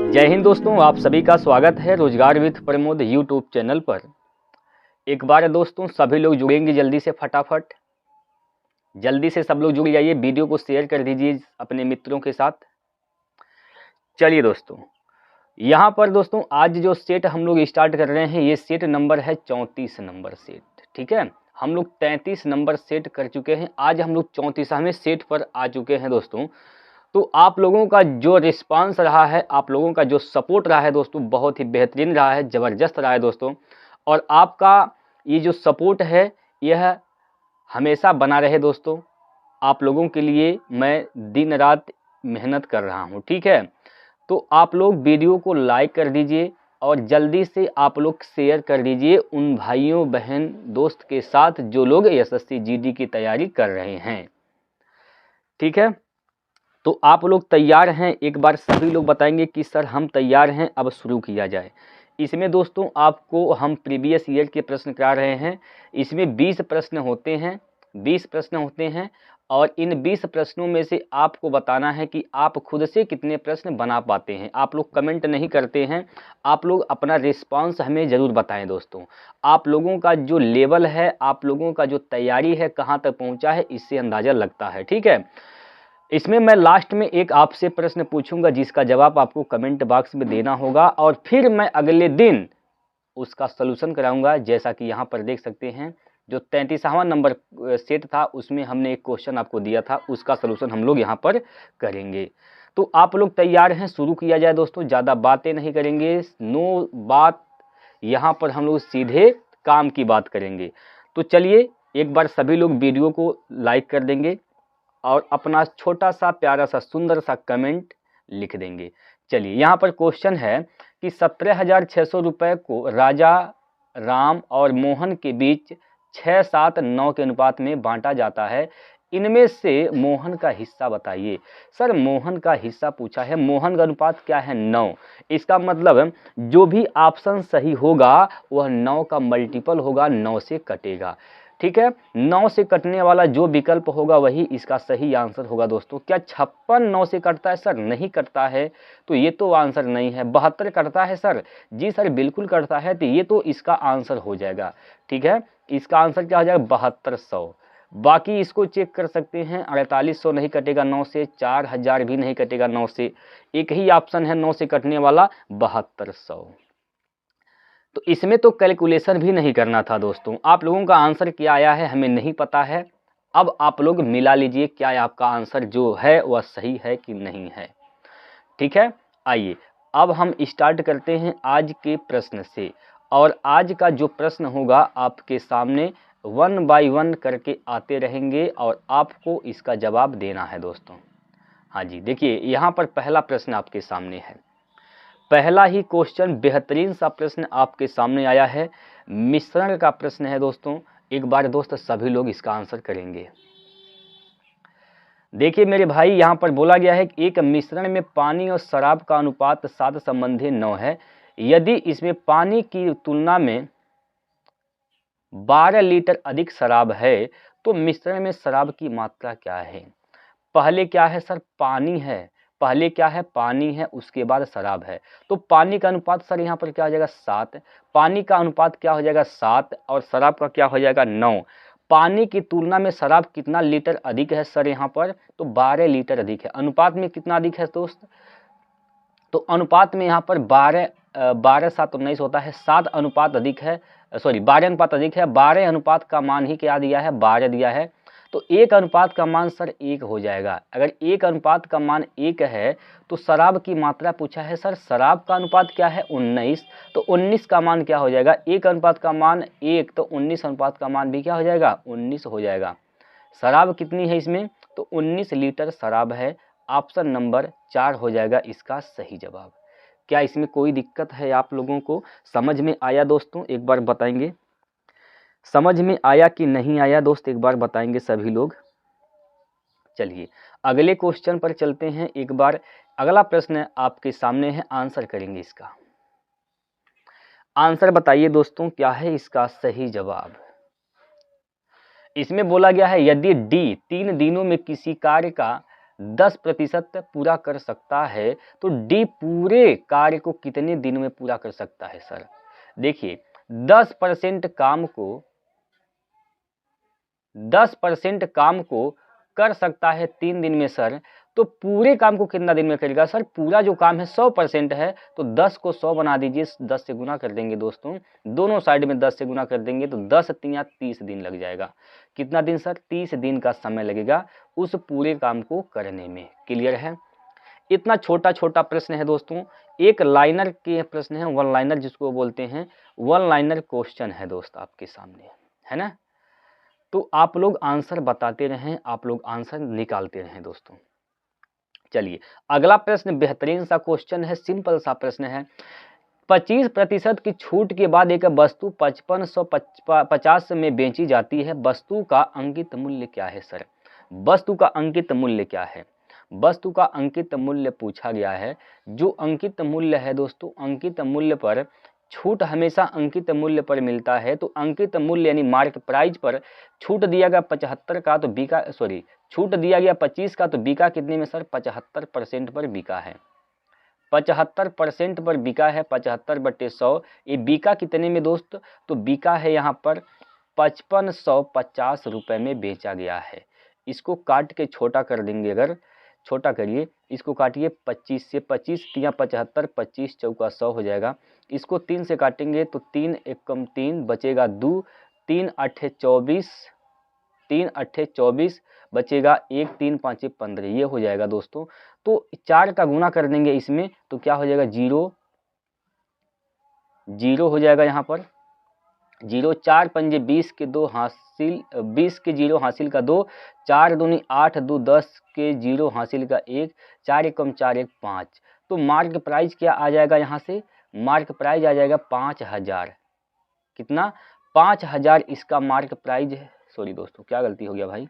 जय हिंद दोस्तों, आप सभी का स्वागत है रोजगार विद प्रमोद यूट्यूब चैनल पर। एक बार दोस्तों सभी लोग जुड़ेंगे जल्दी से, फटाफट जल्दी से सब लोग जुड़ जाइए, वीडियो को शेयर कर दीजिए अपने मित्रों के साथ। चलिए दोस्तों, यहाँ पर दोस्तों आज जो सेट हम लोग स्टार्ट कर रहे हैं, ये सेट नंबर है 34 नंबर सेट। ठीक है, हम लोग 33 नंबर सेट कर चुके हैं, आज हम लोग 34वें सेट पर आ चुके हैं दोस्तों। तो आप लोगों का जो रिस्पांस रहा है, आप लोगों का जो सपोर्ट रहा है दोस्तों, बहुत ही बेहतरीन रहा है, ज़बरदस्त रहा है दोस्तों। और आपका ये जो सपोर्ट है यह हमेशा बना रहे दोस्तों। आप लोगों के लिए मैं दिन रात मेहनत कर रहा हूँ। ठीक है, तो आप लोग वीडियो को लाइक कर दीजिए और जल्दी से आप लोग शेयर कर दीजिए उन भाइयों बहन दोस्त के साथ जो लोग एसएससी जीडी की तैयारी कर रहे हैं। ठीक है, तो आप लोग तैयार हैं? एक बार सभी लोग बताएंगे कि सर हम तैयार हैं, अब शुरू किया जाए। इसमें दोस्तों आपको हम प्रीवियस ईयर के प्रश्न करा रहे हैं। इसमें 20 प्रश्न होते हैं, 20 प्रश्न होते हैं और इन 20 प्रश्नों में से आपको बताना है कि आप खुद से कितने प्रश्न बना पाते हैं। आप लोग कमेंट नहीं करते हैं, आप लोग अपना रिस्पांस हमें ज़रूर बताएं दोस्तों। आप लोगों का जो लेवल है, आप लोगों का जो तैयारी है, कहाँ तक पहुँचा है, इससे अंदाज़ा लगता है। ठीक है, इसमें मैं लास्ट में एक आपसे प्रश्न पूछूंगा जिसका जवाब आपको कमेंट बॉक्स में देना होगा और फिर मैं अगले दिन उसका सलूशन कराऊंगा। जैसा कि यहाँ पर देख सकते हैं, जो 33वां नंबर सेट था उसमें हमने एक क्वेश्चन आपको दिया था, उसका सलूशन हम लोग यहाँ पर करेंगे। तो आप लोग तैयार हैं? शुरू किया जाए दोस्तों, ज़्यादा बातें नहीं करेंगे, नो बात, यहाँ पर हम लोग सीधे काम की बात करेंगे। तो चलिए एक बार सभी लोग वीडियो को लाइक कर देंगे और अपना छोटा सा प्यारा सा सुंदर सा कमेंट लिख देंगे। चलिए, यहाँ पर क्वेश्चन है कि 17,600 रुपये को राजा राम और मोहन के बीच 6-7-9 के अनुपात में बांटा जाता है। इनमें से मोहन का हिस्सा बताइए। सर मोहन का हिस्सा पूछा है, मोहन का अनुपात क्या है? 9। इसका मतलब जो भी ऑप्शन सही होगा वह 9 का मल्टीपल होगा, 9 से कटेगा। ठीक है, 9 से कटने वाला जो विकल्प होगा वही इसका सही आंसर होगा दोस्तों। क्या 56 9 से कटता है? सर नहीं कटता है, तो ये तो आंसर नहीं है। 72 कटता है सर? जी सर बिल्कुल कटता है, तो ये तो इसका आंसर हो जाएगा। ठीक है, इसका आंसर क्या हो जाएगा? 7200। बाकी इसको चेक कर सकते हैं, 4800 नहीं कटेगा 9 से, 4000 भी नहीं कटेगा 9 से, एक ही ऑप्शन है 9 से कटने वाला, 7200। तो इसमें तो कैलकुलेशन भी नहीं करना था दोस्तों। आप लोगों का आंसर क्या आया है हमें नहीं पता है। अब आप लोग मिला लीजिए क्या आपका आंसर जो है वह सही है कि नहीं है। ठीक है, आइए अब हम स्टार्ट करते हैं आज के प्रश्न से। और आज का जो प्रश्न होगा आपके सामने 1 बाय 1 करके आते रहेंगे और आपको इसका जवाब देना है दोस्तों। हाँ जी, देखिए यहाँ पर पहला प्रश्न आपके सामने है। पहला ही क्वेश्चन बेहतरीन सा प्रश्न आपके सामने आया है, मिश्रण का प्रश्न है दोस्तों। एक बार दोस्त सभी लोग इसका आंसर करेंगे। देखिए मेरे भाई, यहाँ पर बोला गया है कि एक मिश्रण में पानी और शराब का अनुपात 7 संबंधी 9 है। यदि इसमें पानी की तुलना में 12 लीटर अधिक शराब है तो मिश्रण में शराब की मात्रा क्या है? पहले क्या है सर? पानी है। पहले क्या है? पानी है, उसके बाद शराब है। तो पानी का अनुपात सर यहाँ पर क्या हो जाएगा? 7। पानी का अनुपात क्या हो जाएगा? 7 और शराब का क्या हो जाएगा? 9। पानी की तुलना में शराब कितना लीटर अधिक है सर यहाँ पर? तो 12 लीटर अधिक है। अनुपात में कितना अधिक है दोस्त? तो अनुपात में यहाँ पर 12 7 19 होता है, 7 अनुपात अधिक है, सॉरी 12 अनुपात अधिक है। 12 अनुपात का मान ही क्या दिया है? 12 दिया है। तो 1 अनुपात का मान सर 1 हो जाएगा। अगर 1 अनुपात का मान 1 है तो शराब की मात्रा पूछा है सर, शराब का अनुपात क्या है? 19। तो 19 का मान क्या हो जाएगा? 1 अनुपात का मान 1, तो 19 अनुपात का मान भी क्या हो जाएगा? 19 हो जाएगा। शराब कितनी है इसमें? तो 19 लीटर शराब है। ऑप्शन नंबर 4 हो जाएगा इसका सही जवाब। क्या इसमें कोई दिक्कत है आप लोगों को? समझ में आया दोस्तों? एक बार बताएंगे समझ में आया कि नहीं आया दोस्त, एक बार बताएंगे सभी लोग। चलिए अगले क्वेश्चन पर चलते हैं। एक बार अगला प्रश्न आपके सामने है, आंसर करेंगे इसका। आंसर बताइए दोस्तों क्या है इसका सही जवाब। इसमें बोला गया है यदि डी 3 दिनों में किसी कार्य का 10% पूरा कर सकता है तो डी पूरे कार्य को कितने दिन में पूरा कर सकता है सर? देखिए 10% काम को कर सकता है 3 दिन में सर, तो पूरे काम को कितना दिन में करेगा सर? पूरा जो काम है 100% है, तो 10 को 100 बना दीजिए, 10 से गुना कर देंगे दोस्तों, दोनों साइड में 10 से गुना कर देंगे तो 10 तिया 30 दिन लग जाएगा। कितना दिन सर? 30 दिन का समय लगेगा उस पूरे काम को करने में। क्लियर है? इतना छोटा छोटा प्रश्न है दोस्तों, एक लाइनर के प्रश्न है, वन लाइनर जिसको बोलते हैं, वन लाइनर क्वेश्चन है दोस्त आपके सामने, है ना? तो आप लोग आंसर बताते रहें, आप लोग आंसर निकालते रहें दोस्तों। चलिए अगला प्रश्न बेहतरीन सा क्वेश्चन है, सिंपल सा प्रश्न है। 25% की छूट के बाद एक वस्तु 5550 में बेची जाती है, वस्तु का अंकित मूल्य क्या है सर? वस्तु का अंकित मूल्य क्या है? वस्तु का अंकित मूल्य पूछा गया है। जो अंकित मूल्य है दोस्तों, अंकित मूल्य पर छूट हमेशा अंकित मूल्य पर मिलता है, तो अंकित मूल्य यानी मार्क प्राइस पर छूट दिया गया 75 का, तो बिका सॉरी छूट दिया गया 25 का, तो बिका कितने में सर? 75% पर बिका है। 75% पर बिका है, 75/100, ये बिका कितने में दोस्त? तो बिका है यहाँ पर 5550 रुपये में बेचा गया है। इसको काट के छोटा कर देंगे, अगर छोटा करिए, इसको काटिए 25 से, 25 तिया 75, 25 चौका 100 हो जाएगा। इसको 3 से काटेंगे तो 3 एकम 3 बचेगा 2, 3 अट्ठे 24, 3 अट्ठे 24 बचेगा 1, 3 5 15, ये हो जाएगा दोस्तों। तो 4 का गुना कर देंगे इसमें तो क्या हो जाएगा? 0 0 हो जाएगा यहाँ पर 0, 4 पंजे 20 के 2 हासिल, 20 के 0 हासिल का 2, 4 दूनी 8, 2 10 के 0 हासिल का 1, 4 एकम 4 1 5। तो मार्क प्राइस क्या आ जाएगा? यहाँ से मार्क प्राइस आ जाएगा 5000। कितना? 5000 इसका मार्क प्राइस है। सॉरी दोस्तों, क्या गलती हो गया भाई,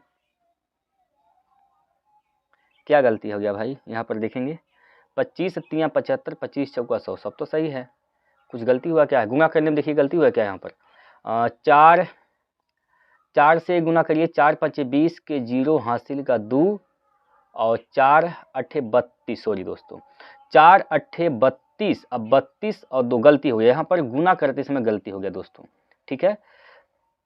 क्या गलती हो गया भाई? यहाँ पर देखेंगे 25 तिया 75, 25 चौका 100, सब तो सही है, कुछ गलती हुआ क्या है? गुना करने में देखिए गलती हुआ क्या है यहाँ पर? 4 से गुना करिए, 4 5 20 के 0 हासिल का 2 और 4 अट्ठे 32, सॉरी दोस्तों 4 अट्ठे 32, अब 32 और 2 गलती हो गया यहाँ पर, गुना करते समय गलती हो गया दोस्तों, ठीक है,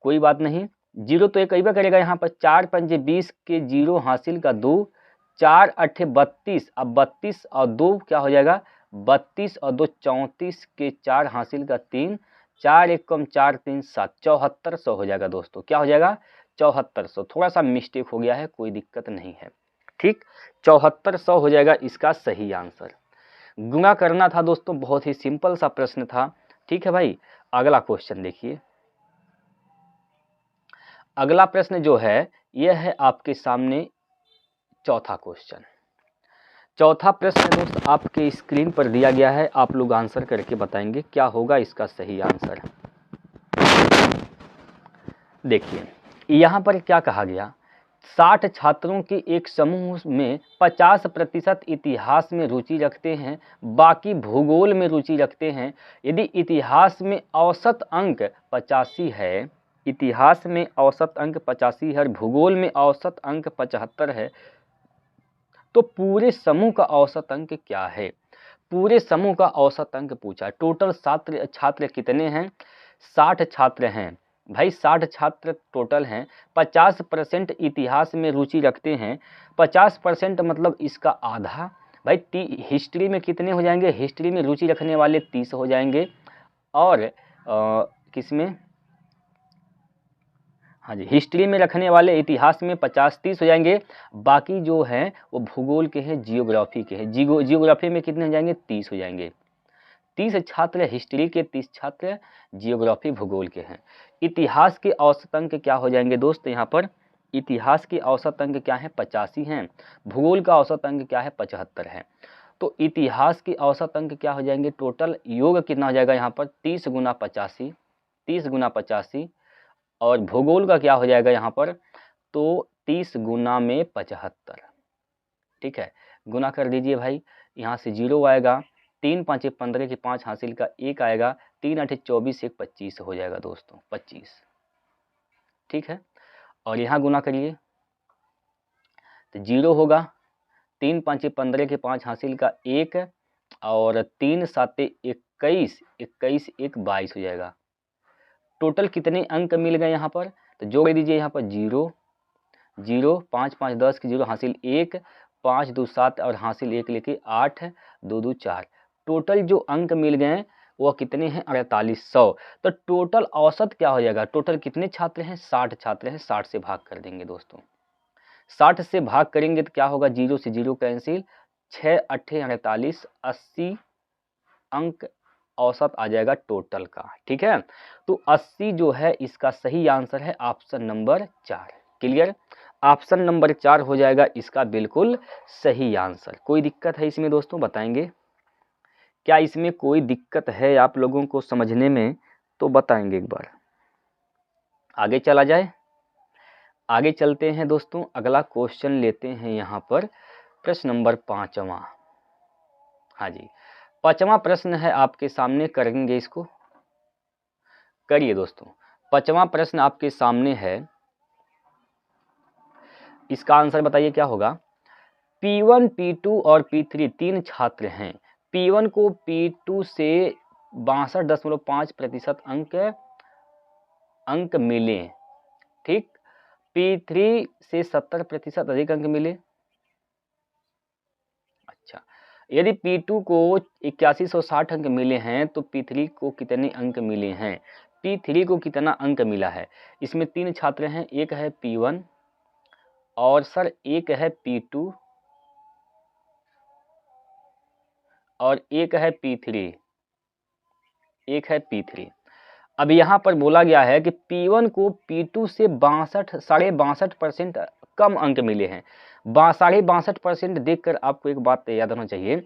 कोई बात नहीं। 0 तो एक अइबा करेगा यहाँ पर, 4 पंजे 20 के 0 हासिल का 2, 4 अट्ठे 32, अब 32 और 2 क्या हो जाएगा? 32 और 2 34 के 4 हासिल का 3, 4 एकम 4 3 7, 7400 हो जाएगा दोस्तों। क्या हो जाएगा? 7400। थोड़ा सा मिस्टेक हो गया है, कोई दिक्कत नहीं है, ठीक, 7400 हो जाएगा इसका सही आंसर। गुणा करना था दोस्तों, बहुत ही सिंपल सा प्रश्न था, ठीक है भाई। अगला क्वेश्चन देखिए, अगला प्रश्न जो है यह है आपके सामने चौथा क्वेश्चन। चौथा प्रश्न दोस्त आपके स्क्रीन पर दिया गया है, आप लोग आंसर करके बताएंगे क्या होगा इसका सही आंसर। देखिए यहाँ पर क्या कहा गया, 60 छात्रों के एक समूह में 50% इतिहास में रुचि रखते हैं, बाकी भूगोल में रुचि रखते हैं। यदि इतिहास में औसत अंक 85 है, इतिहास में औसत अंक 85 है, भूगोल में औसत अंक 75 है, तो पूरे समूह का औसत अंक क्या है? पूरे समूह का औसत अंक पूछा। टोटल छात्र कितने हैं? 60 छात्र हैं भाई, 60 छात्र टोटल हैं। 50% इतिहास में रुचि रखते हैं, 50% मतलब इसका आधा भाई। हिस्ट्री में कितने हो जाएंगे? हिस्ट्री में रुचि रखने वाले 30 हो जाएंगे, और किसमें, हाँ जी, हिस्ट्री में रखने वाले इतिहास में 50-30 हो जाएंगे। बाकी जो हैं वो भूगोल के हैं, जियोग्राफी के हैं। जियोग्राफी में कितने हो जाएंगे? 30 हो जाएंगे। 30 छात्र हिस्ट्री के, 30 छात्र जियोग्राफी भूगोल के हैं। इतिहास के औसत अंक क्या हो जाएंगे दोस्त? यहाँ पर इतिहास के औसत अंक क्या है? 85 हैं। भूगोल का औसत अंक क्या है? 75 है। तो इतिहास के औसत अंक क्या हो जाएंगे? टोटल योग कितना हो जाएगा यहाँ पर? 30 गुना 85, 30 गुना 85, और भूगोल का क्या हो जाएगा यहाँ पर? तो 30 गुना में 75, ठीक है, गुना कर दीजिए भाई। यहाँ से 0 आएगा, 3 5 15 के 5 हासिल का 1 आएगा, 3 8 24 1 25 हो जाएगा दोस्तों, 25, ठीक है। और यहाँ गुना करिए तो 0 होगा, 3 5 15 के 5 हासिल का 1 और 3 7 21, 21 1 22 हो जाएगा। टोटल कितने अंक मिल गए यहाँ पर, तो जोड़ दीजिए यहाँ पर 0 0 5 5 10 की 0 हासिल 1 5 2 7 और हासिल 1 लेके 8 2 2 4। टोटल जो अंक मिल गए वो कितने हैं, 4800। तो टोटल औसत क्या हो जाएगा, टोटल कितने छात्र हैं, 60 छात्र हैं, 60 से भाग कर देंगे दोस्तों। 60 से भाग करेंगे तो क्या होगा, 0 से 0 कैंसिल, 6 8 48, 80 अंक औसत आ जाएगा टोटल का। ठीक है, तो 80 जो है इसका सही आंसर है option number 4। Clear, option number 4 हो जाएगा इसका बिल्कुल सही आंसर। कोई दिक्कत है इसमें दोस्तों, बताएंगे क्या इसमें कोई दिक्कत है आप लोगों को समझने में, तो बताएंगे एक बार। आगे चला जाए, आगे चलते हैं दोस्तों, अगला क्वेश्चन लेते हैं यहाँ पर, प्रश्न नंबर 5वां। हाँ जी, 5वां प्रश्न है आपके सामने, करेंगे इसको, करिए दोस्तों। 5वां प्रश्न आपके सामने है, इसका आंसर बताइए क्या होगा। P1 P2 और P3 तीन छात्र हैं। P1 को P2 से 62.5% अंक मिले, ठीक। P3 से 70% अधिक अंक मिले। अच्छा, यदि P2 को 8160 अंक मिले हैं तो P3 को कितने अंक मिले हैं, P3 को कितना अंक मिला है। इसमें तीन छात्र हैं, एक है P1 और सर एक है P2 और एक है P3, एक है P3। अब यहाँ पर बोला गया है कि P1 को P2 से 62.5% कम अंक मिले हैं। 62.5% देखकर आपको एक बात याद होना चाहिए,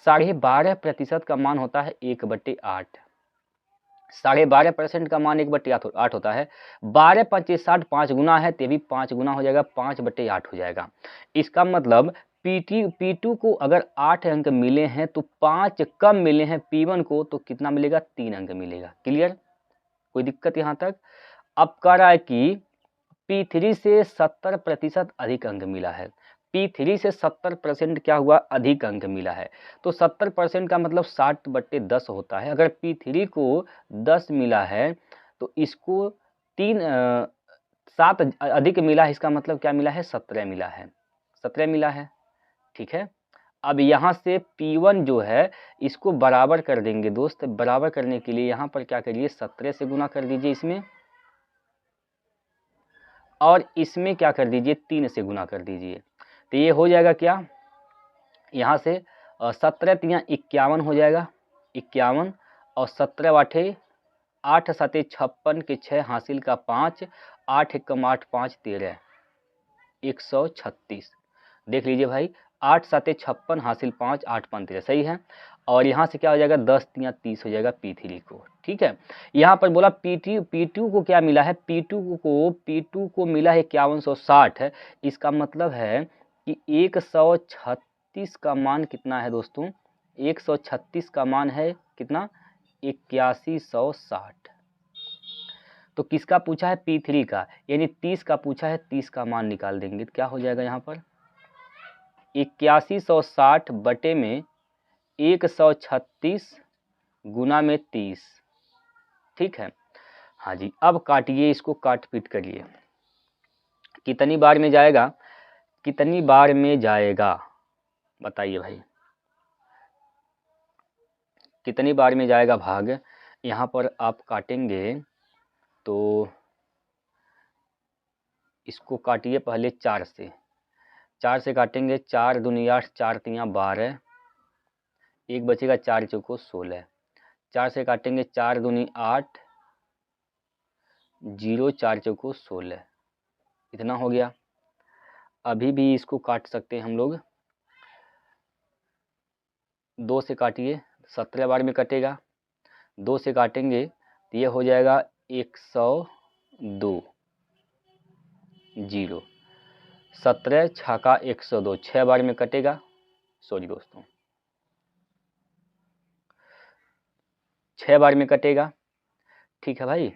12.5% का मान होता है 1/8। 12.5% का मान 1/8 होता है। 12 5 60, 5 गुना है, ते भी 5 गुना हो जाएगा, 5/8 हो जाएगा। इसका मतलब P2 को अगर 8 अंक मिले हैं तो 5 कम मिले हैं P1 को, तो कितना मिलेगा, 3 अंक मिलेगा। क्लियर, कोई दिक्कत यहाँ तक। अब कह रहा है कि P3 से 70% अधिक अंक मिला है। P3 से 70% क्या हुआ, अधिक अंक मिला है। तो 70% का मतलब 60/10 होता है। अगर P3 को 10 मिला है तो इसको 7 अधिक मिला है, इसका मतलब क्या मिला है, 17 मिला है, 17 मिला है। ठीक है, अब यहाँ से P1 जो है इसको बराबर कर देंगे दोस्त। बराबर करने के लिए यहाँ पर क्या करिए, 17 से गुना कर दीजिए इसमें, और इसमें क्या कर दीजिए, 3 से गुना कर दीजिए। तो ये हो जाएगा क्या, यहाँ से 17 तिया 51 हो जाएगा, 51 और 17 8 8 7 56 के 6 हासिल का 5, 8 1 8 5 13, 136। देख लीजिए भाई, 8 7 56 हासिल 5 8 5 13 सही है। और यहाँ से क्या हो जाएगा, 10 तिया 30 हो जाएगा P3 को। ठीक है, यहाँ पर बोला P2 को क्या मिला है, P2 को मिला है 5160 है। इसका मतलब है कि 136 का मान कितना है दोस्तों, 136 का मान है कितना, 8160। तो किसका पूछा है, P3 का, यानी 30 का पूछा है, 30 का मान निकाल देंगे तो क्या हो जाएगा, यहाँ पर 8160 बटे में 136 गुना में 30। ठीक है, हाँ जी। अब काटिए इसको, काट पीट करिए, कितनी बार में जाएगा, कितनी बार में जाएगा, बताइए भाई, कितनी बार में जाएगा भाग। यहाँ पर आप काटेंगे तो इसको काटिए पहले 4 से, 4 से काटेंगे, 4 दूनी 8, 4 तिया 12, एक बचेगा 4 चौको 16। 4 से काटेंगे, 4 दूनी 8, 0 4 चौको 16, इतना हो गया। अभी भी इसको काट सकते हैं हम लोग, 2 से काटिए, 17 बार में कटेगा। 2 से काटेंगे तो ये हो जाएगा 102, 0 17 छाका 102, 6 बार में कटेगा। सॉरी दोस्तों, 6 बार में कटेगा। ठीक है भाई,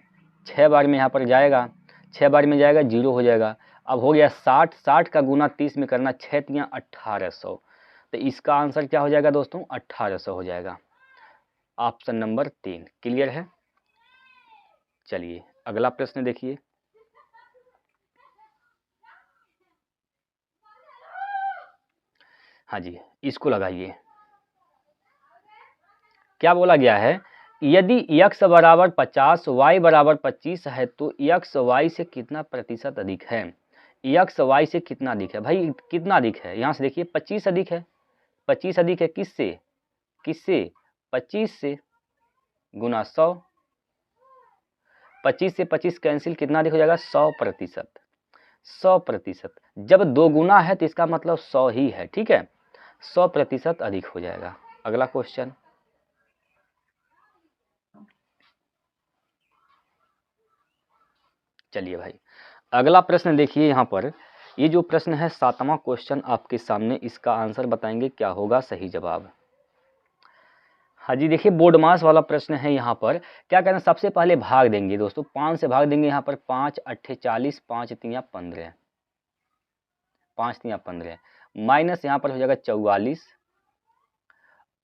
6 बार में यहाँ पर जाएगा, 6 बार में जाएगा 0 हो जाएगा। अब हो गया 60, 60 का गुना 30 में करना, 6 तियाँ 1800। तो इसका आंसर क्या हो जाएगा दोस्तों, 1800 हो जाएगा। ऑप्शन नंबर 3 क्लियर है। चलिए अगला प्रश्न देखिए। हाँ जी, इसको लगाइए। क्या बोला गया है, यदि x बराबर 50 y बराबर 25 है तो x y से कितना प्रतिशत अधिक है। x y से कितना अधिक है भाई, कितना अधिक है, यहाँ से देखिए 25 अधिक है। 25 अधिक है किससे, किससे, 25 से, गुना 100। 25 से 25 कैंसिल, कितना अधिक हो जाएगा, 100%। 100%, जब दो गुना है तो इसका मतलब 100 ही है, ठीक है, 100% अधिक हो जाएगा। अगला क्वेश्चन, चलिए भाई अगला प्रश्न देखिए। यहाँ पर ये जो प्रश्न है 7वां क्वेश्चन आपके सामने, इसका आंसर बताएंगे क्या होगा सही जवाब। हाँ जी देखिए, बोर्ड मास वाला प्रश्न है। यहाँ पर क्या करना, सबसे पहले भाग देंगे दोस्तों, 5 से भाग देंगे। यहाँ पर 5 अट्ठे 40, 5 तियाँ 15, 5 तियाँ 15, माइनस यहाँ पर हो जाएगा 44,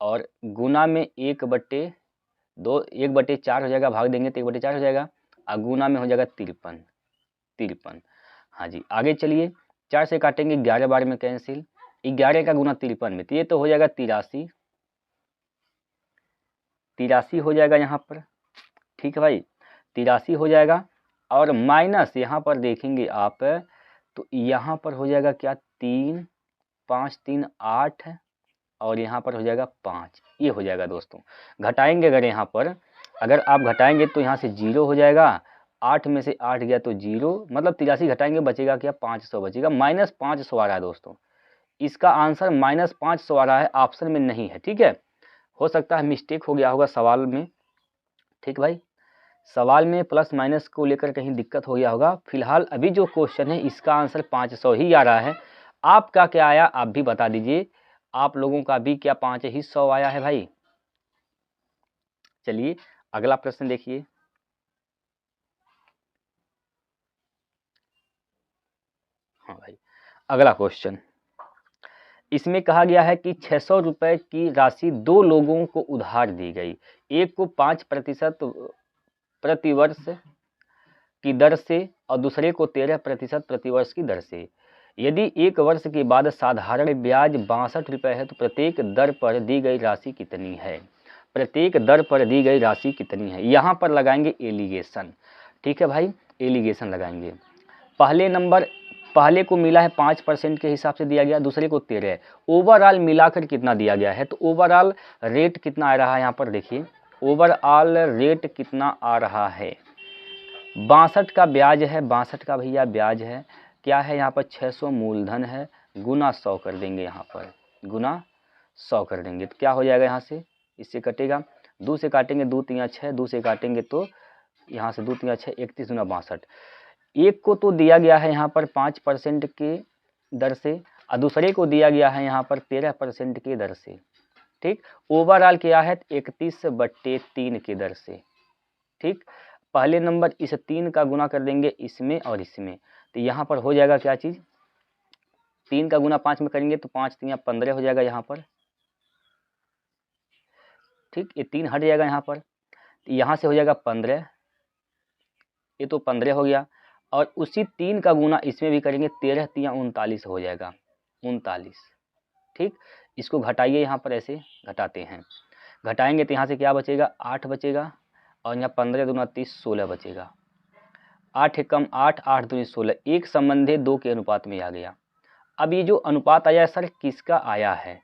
और गुना में 1/2, 1/4 हो जाएगा, भाग देंगे तो 1/4 हो जाएगा, और गुना में हो जाएगा 53, 53। हाँ जी आगे चलिए, 4 से काटेंगे, 11 बार में कैंसिल, 11 का गुना 53 में, तो ये तो हो जाएगा 83, 83 हो जाएगा यहाँ पर, ठीक है भाई, 83 हो जाएगा। और माइनस यहाँ पर देखेंगे आप तो यहाँ पर हो जाएगा क्या, 3, 5 3 8, और यहाँ पर हो जाएगा 5, ये हो जाएगा दोस्तों। घटाएंगे अगर यहाँ पर, अगर आप घटाएंगे तो यहाँ से 0 हो जाएगा, 8 में से 8 गया तो 0, मतलब 83 घटाएंगे बचेगा क्या, 500 बचेगा, -500 आ रहा है दोस्तों। इसका आंसर -500 आ रहा है, ऑप्शन में नहीं है, ठीक है। हो सकता है मिस्टेक हो गया होगा सवाल में, ठीक भाई, सवाल में प्लस माइनस को लेकर कहीं दिक्कत हो गया होगा। फिलहाल अभी जो क्वेश्चन है इसका आंसर 500 ही आ रहा है। आपका क्या आया आप भी बता दीजिए, आप लोगों का भी क्या 5 ही 100 आया है भाई। चलिए अगला प्रश्न देखिए। हाँ भाई अगला क्वेश्चन, इसमें कहा गया है कि 600 रुपये की राशि 2 लोगों को उधार दी गई, एक को 5% प्रतिवर्ष की दर से और दूसरे को 13% प्रतिवर्ष की दर से। यदि 1 वर्ष के बाद साधारण ब्याज 62 रुपये है तो प्रत्येक दर पर दी गई राशि कितनी है। प्रत्येक दर पर दी गई राशि कितनी है, यहाँ पर लगाएंगे एलिगेशन, ठीक है भाई, एलिगेशन लगाएंगे। पहले नंबर, पहले को मिला है 5% के हिसाब से दिया गया, दूसरे को 13, ओवरऑल मिलाकर कितना दिया गया है, तो ओवरऑल रेट कितना आ रहा है, यहाँ पर देखिए ओवरऑल रेट कितना आ रहा है, 62 का ब्याज है, 62 का भैया ब्याज है, क्या है यहाँ पर 600 मूलधन है, गुना 100 कर देंगे, यहाँ पर गुना 100 कर देंगे तो क्या हो जाएगा, यहाँ से इससे कटेगा, 2 से काटेंगे 2 तियाँ 6, 2 से काटेंगे तो यहाँ से 2 तियाँ 6, 31 गुना 62। एक को तो दिया गया है यहाँ पर 5% के दर से और दूसरे को दिया गया है यहाँ पर 13% की दर से, ठीक। ओवरऑल क्या है 31/3 की दर से, ठीक। पहले नंबर इस 3 का गुना कर देंगे इसमें और इसमें, तो यहाँ पर हो जाएगा क्या चीज़, 3 का गुना 5 में करेंगे तो 5 तियाँ 15 हो जाएगा यहाँ पर, ठीक। ये 3 हट जाएगा यहाँ पर, तो यहाँ से हो जाएगा 15, ये तो 15 हो गया, और उसी 3 का गुना इसमें भी करेंगे, 13 तियाँ 39 हो जाएगा, 39, ठीक। इसको घटाइए, यहाँ पर ऐसे घटाते हैं, घटाएंगे तो यहाँ से क्या बचेगा, 8 बचेगा, और यहाँ 15 दूना 30, 16 बचेगा, 8 एकम 8, 8 दूनी 16, एक संबंधी 2 के अनुपात में आ गया। अब ये जो अनुपात आया सर किसका आया है,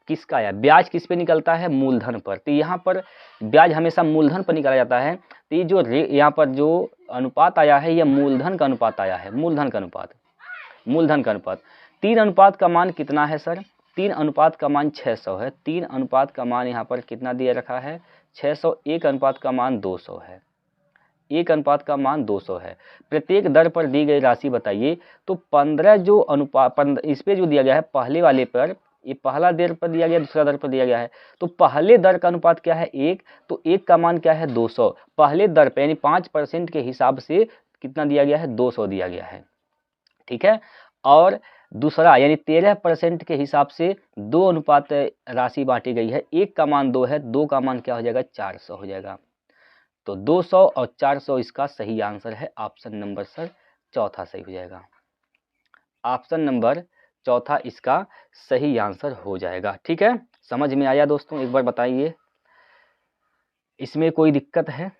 किसका आया, ब्याज किस पे निकलता है, मूलधन पर, तो यहाँ पर ब्याज हमेशा मूलधन पर निकाला जाता है, तो ये जो यहाँ पर जो अनुपात आया है यह मूलधन का अनुपात आया है, मूलधन का अनुपात, मूलधन का अनुपात। 3 अनुपात का मान कितना है सर, 3 अनुपात का मान 600 है, 3 अनुपात का मान यहाँ पर कितना दिया रखा है 600, 1 अनुपात का मान 200 है, 1 अनुपात का मान 200 है। प्रत्येक दर पर दी गई राशि बताइए, तो 15 जो अनुपात इस पे जो दिया गया है पहले वाले पर, ये पहला दर पर दिया गया, दूसरा दर पर दिया गया है, तो पहले दर का अनुपात क्या है 1, तो 1 का मान क्या है 200, पहले दर पर यानी 5% के हिसाब से कितना दिया गया है 200 दिया गया है, ठीक है। और दूसरा यानी 13% के हिसाब से 2 अनुपात राशि बांटी गई है। 1 का मान 2 है, 2 का मान क्या हो जाएगा 400 हो जाएगा। तो 200 और 400 इसका सही आंसर है। ऑप्शन नंबर सर चौथा सही हो जाएगा। ऑप्शन नंबर चौथा इसका सही आंसर हो जाएगा। ठीक है, समझ में आया दोस्तों? एक बार बताइए, इसमें कोई दिक्कत है?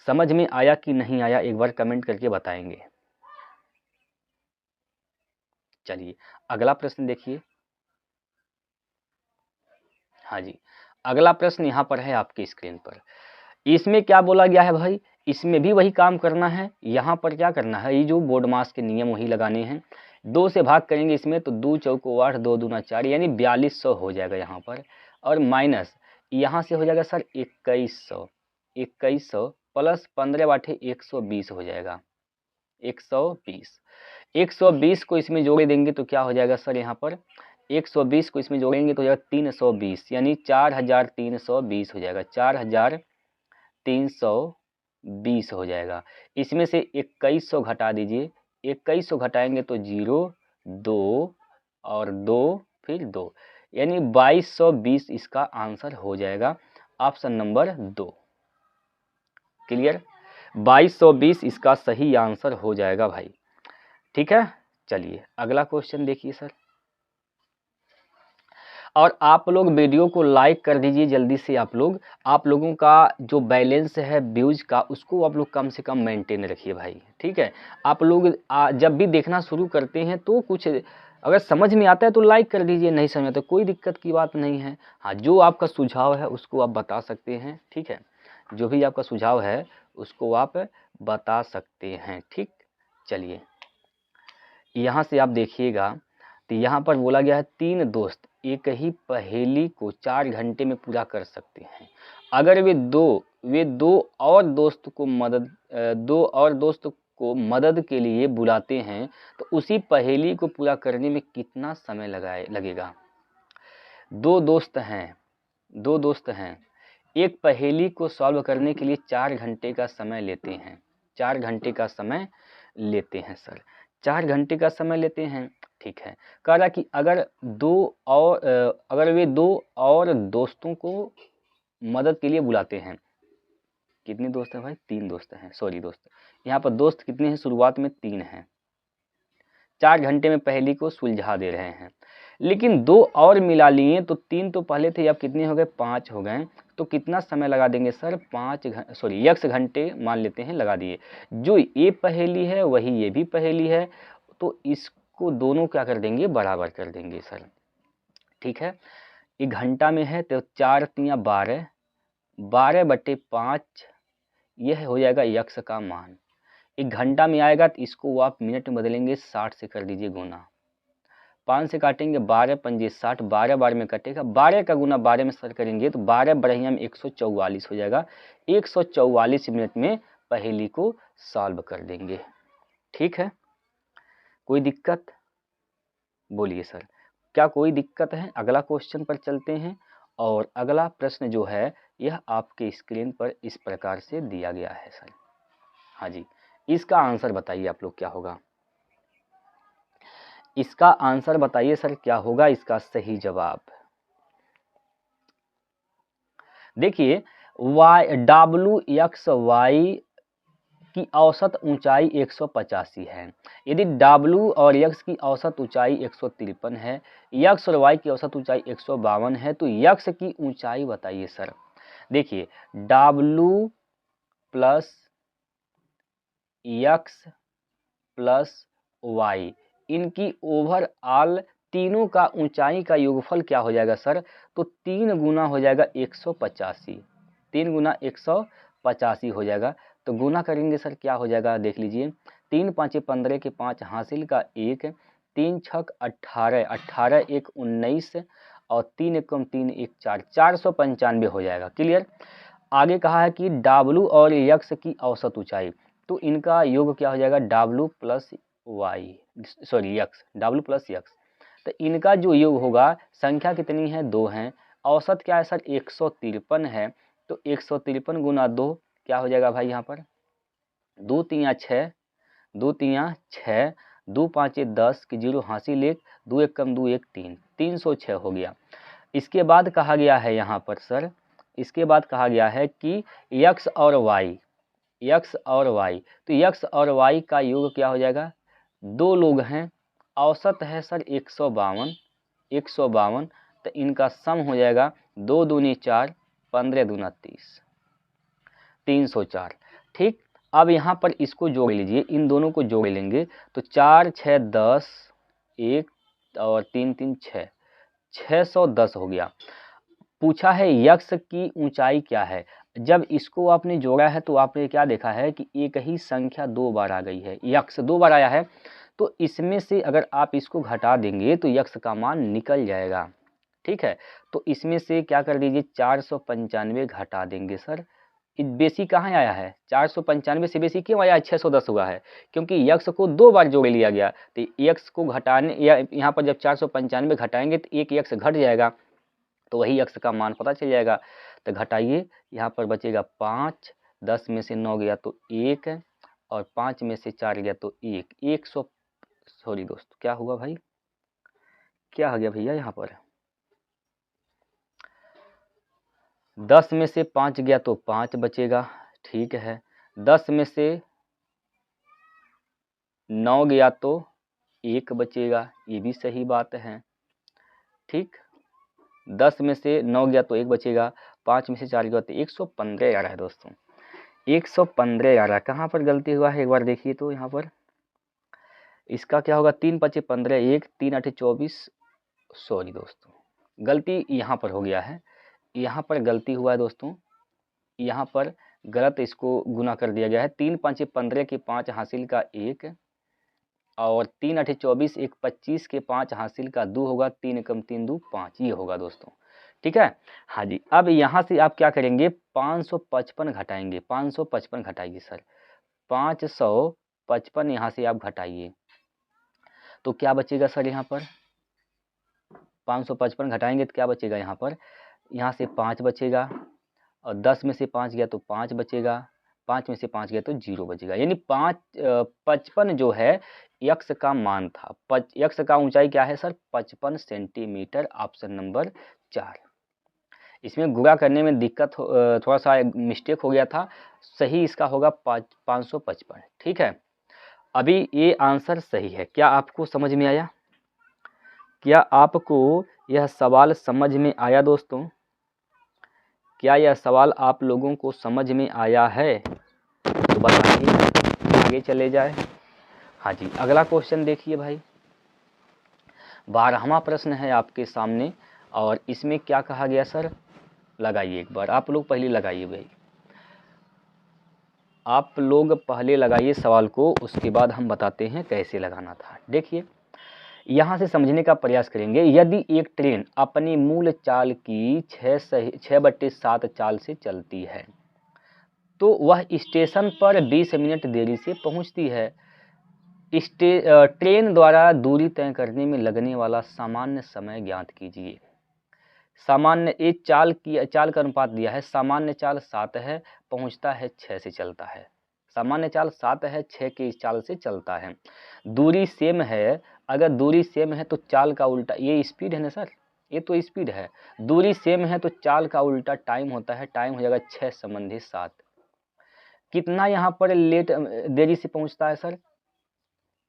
समझ में आया कि नहीं आया, एक बार कमेंट करके बताएंगे। चलिए अगला प्रश्न देखिए। हाँ जी, अगला प्रश्न यहाँ पर है आपकी स्क्रीन पर। इसमें क्या बोला गया है भाई? इसमें भी वही काम करना है। यहाँ पर क्या करना है, ये जो बोर्ड मास के नियम वही लगाने हैं। 2 से भाग करेंगे इसमें तो 2 चौको 8, 2 दूना 4 यानी 4200 हो जाएगा यहाँ पर। और माइनस यहाँ से हो जाएगा सर 2100, 2100 प्लस 15 बाटे 120 हो जाएगा 120। 120 को इसमें जोड़े देंगे तो क्या हो जाएगा सर? यहाँ पर 120 को इसमें जोड़ेंगे तो हो जाएगा 320 यानी 4320 हो जाएगा, 4320 हो जाएगा। इसमें से 2100 घटा दीजिए, 2100 घटाएंगे तो 0 2 और 2 फिर 2 यानी 2220 इसका आंसर हो जाएगा। Option number 2 clear. 2220 इसका सही आंसर हो जाएगा भाई। ठीक है, चलिए अगला क्वेश्चन देखिए सर। और आप लोग वीडियो को लाइक कर दीजिए जल्दी से। आप लोगों का जो बैलेंस है व्यूज का उसको आप लोग कम से कम मेंटेन रखिए भाई। ठीक है, आप लोग जब भी देखना शुरू करते हैं तो कुछ अगर समझ में आता है तो लाइक कर दीजिए, नहीं समझ आता कोई दिक्कत की बात नहीं है। हाँ, जो आपका सुझाव है उसको आप बता सकते हैं। ठीक है, जो भी आपका सुझाव है उसको आप बता सकते हैं। ठीक, चलिए यहाँ से आप देखिएगा तो यहाँ पर बोला गया है 3 दोस्त एक ही पहेली को 4 घंटे में पूरा कर सकते हैं। अगर वे दो और दोस्त को मदद के लिए बुलाते हैं तो उसी पहेली को पूरा करने में कितना समय लगेगा? दो दोस्त हैं, एक पहेली को सॉल्व करने के लिए 4 घंटे का समय लेते हैं। 4 घंटे का समय लेते हैं सर, 4 घंटे का समय लेते हैं। ठीक है, कह रहा कि अगर वे 2 और दोस्तों को मदद के लिए बुलाते हैं। कितने दोस्त हैं भाई? 3 दोस्त हैं, सॉरी दोस्त, यहाँ पर दोस्त कितने हैं? शुरुआत में 3 हैं। 4 घंटे में पहेली को सुलझा दे रहे हैं, लेकिन 2 और मिला लिए तो 3 तो पहले थे, अब कितने हो गए? 5 हो गए। तो कितना समय लगा देंगे सर? x घंटे मान लेते हैं, लगा दिए। जो ये पहेली है वही ये भी पहेली है, तो इसको दोनों क्या कर देंगे? बराबर कर देंगे सर। ठीक है, 1 घंटा में है तो 4 तिया 12, 12/5 यह हो जाएगा यक्ष का मान। 1 घंटा में आएगा तो इसको आप मिनट में बदलेंगे, 60 से कर दीजिए गुना। 5 से काटेंगे 12 पंजे 60, 12 बार में कटेगा, 12 का गुना 12 में सर करेंगे तो 12 बढ़िया में 144 हो जाएगा। 144 मिनट में पहेली को सॉल्व कर देंगे। ठीक है, कोई दिक्कत? बोलिए सर, क्या कोई दिक्कत है? अगला क्वेश्चन पर चलते हैं। और अगला प्रश्न जो है यह आपके स्क्रीन पर इस प्रकार से दिया गया है सर। हाँ जी, इसका आंसर बताइए आप लोग क्या होगा? इसका आंसर बताइए सर, क्या होगा इसका सही जवाब? देखिए WXY की औसत ऊंचाई 185 है। यदि W और X की औसत ऊंचाई 153 है, X और Y की औसत ऊंचाई 152 है, तो X की ऊंचाई बताइए सर। देखिए W plus X plus Y इनकी ओवरऑल तीनों का ऊंचाई का योगफल क्या हो जाएगा सर? तो 3 गुना हो जाएगा 185, 3 गुना 185 हो जाएगा। तो गुना करेंगे सर, क्या हो जाएगा देख लीजिए। 3 5 15 के 5 हासिल का 1, 3 छक 18, 18 1 19 और 3 एकम 3 1 4, 495 हो जाएगा। क्लियर। आगे कहा है कि W और X की औसत ऊंचाई, तो इनका योग क्या हो जाएगा? W plus W plus X। तो इनका जो योग होगा, संख्या कितनी है? 2 है। औसत क्या है सर? 153 है। तो 153 गुना 2 क्या हो जाएगा भाई? यहाँ पर 2 तिया 6, 2 तिया 6, 2 5 10 की 0 हासिल 1, 2 1 कम 2 1 3, 306 हो गया। इसके बाद कहा गया है यहाँ पर सर, इसके बाद कहा गया है कि यक्स और वाई, यक्स और वाई, तो यक्स और वाई का योग क्या हो जाएगा, 2 लोग हैं, औसत है सर 152, 152, तो इनका सम हो जाएगा 2 दूनी 4, 15 दूना 30, 304। ठीक, अब यहाँ पर इसको जोड़ लीजिए, इन दोनों को जोड़ लेंगे तो 4 6 10, 1 और 3 3 6, 610 हो गया। पूछा है यक्स की ऊंचाई क्या है। जब इसको आपने जोड़ा है तो आपने क्या देखा है कि एक ही संख्या 2 बार आ गई है, यक्स 2 बार आया है, तो इसमें से अगर आप इसको घटा देंगे तो यक्स का मान निकल जाएगा। ठीक है, तो इसमें से क्या कर दीजिए, 495 घटा देंगे सर। बेसी कहाँ आया है, 495 से बेसी क्यों आया है, 610 हुआ है, क्योंकि यक्स को 2 बार जोड़ लिया गया। तो यक्स को घटाने या यहाँ पर जब 495 घटाएंगे तो एक यक्स घट जाएगा, तो वही यक्स का मान पता चल जाएगा। तो घटाइए, यहाँ पर बचेगा 5, 10 में से 9 गया तो 1, और 5 में से 4 गया तो 1, 100, सॉरी दोस्तों क्या हुआ भाई, क्या आ गया भैया यहाँ पर, 10 में से 5 गया तो 5 बचेगा। ठीक है, 10 में से 9 गया तो 1 बचेगा, ये भी सही बात है। ठीक, 10 में से 9 गया तो 1 बचेगा, 5 में से 4 गया तो 115 आ रहा है दोस्तों, 115 आ रहा है। कहाँ पर गलती हुआ है एक बार देखिए तो, यहाँ पर इसका क्या होगा, 3 5 15, 1 3 8 24, सॉरी दोस्तों गलती यहाँ पर हो गया है, यहाँ पर गलती हुआ है दोस्तों, यहाँ पर गलत इसको गुना कर दिया गया है। 3 5 15 के 5 हासिल का 1, और 3 8 24, 1 25 के 5 हासिल का 2 होगा, 3 एकम 3 2 5, ये होगा दोस्तों। ठीक है, हाँ जी। अब यहाँ से आप क्या करेंगे, 555 घटाएंगे, 555 घटाइए सर, 555 यहाँ से आप घटाइए तो क्या बचेगा सर, यहाँ पर 555 घटाएंगे तो क्या बचेगा, यहाँ पर यहाँ से 5 बचेगा, और 10 में से 5 गया तो 5 बचेगा, 5 में से 5 गया तो 0 बचेगा, यानी 55 जो है यक्स का मान था। यक्स का ऊंचाई क्या है सर, 55 सेंटीमीटर, ऑप्शन नंबर 4। इसमें गुणा करने में दिक्कत थोड़ा सा मिस्टेक हो गया था, सही इसका होगा 555। ठीक है, अभी ये आंसर सही है। क्या आपको समझ में आया, क्या आपको यह सवाल समझ में आया दोस्तों, क्या यह सवाल आप लोगों को समझ में आया है, तो बताइए, आगे चले जाए। हाँ जी, अगला क्वेश्चन देखिए भाई, 12वां प्रश्न है आपके सामने, और इसमें क्या कहा गया सर, लगाइए एक बार, आप लोग पहले लगाइए भाई, आप लोग पहले लगाइए सवाल को, उसके बाद हम बताते हैं कैसे लगाना था। देखिए, यहाँ से समझने का प्रयास करेंगे। यदि एक ट्रेन अपनी मूल चाल की 6/7 चाल से चलती है तो वह स्टेशन पर 20 मिनट देरी से पहुँचती है। ट्रेन द्वारा दूरी तय करने में लगने वाला सामान्य समय ज्ञात कीजिए। सामान्य, एक चाल का अनुपात दिया है, सामान्य चाल 7 है, पहुंचता है 6 से चलता है। सामान्य चाल 7 है, 6 की चाल से चलता है। दूरी सेम है, अगर दूरी सेम है तो चाल का उल्टा, ये स्पीड है ना सर, ये तो स्पीड है। दूरी सेम है तो चाल का उल्टा टाइम होता है, टाइम हो जाएगा 6 संबंधी 7। कितना यहाँ पर लेट देरी से पहुंचता है सर,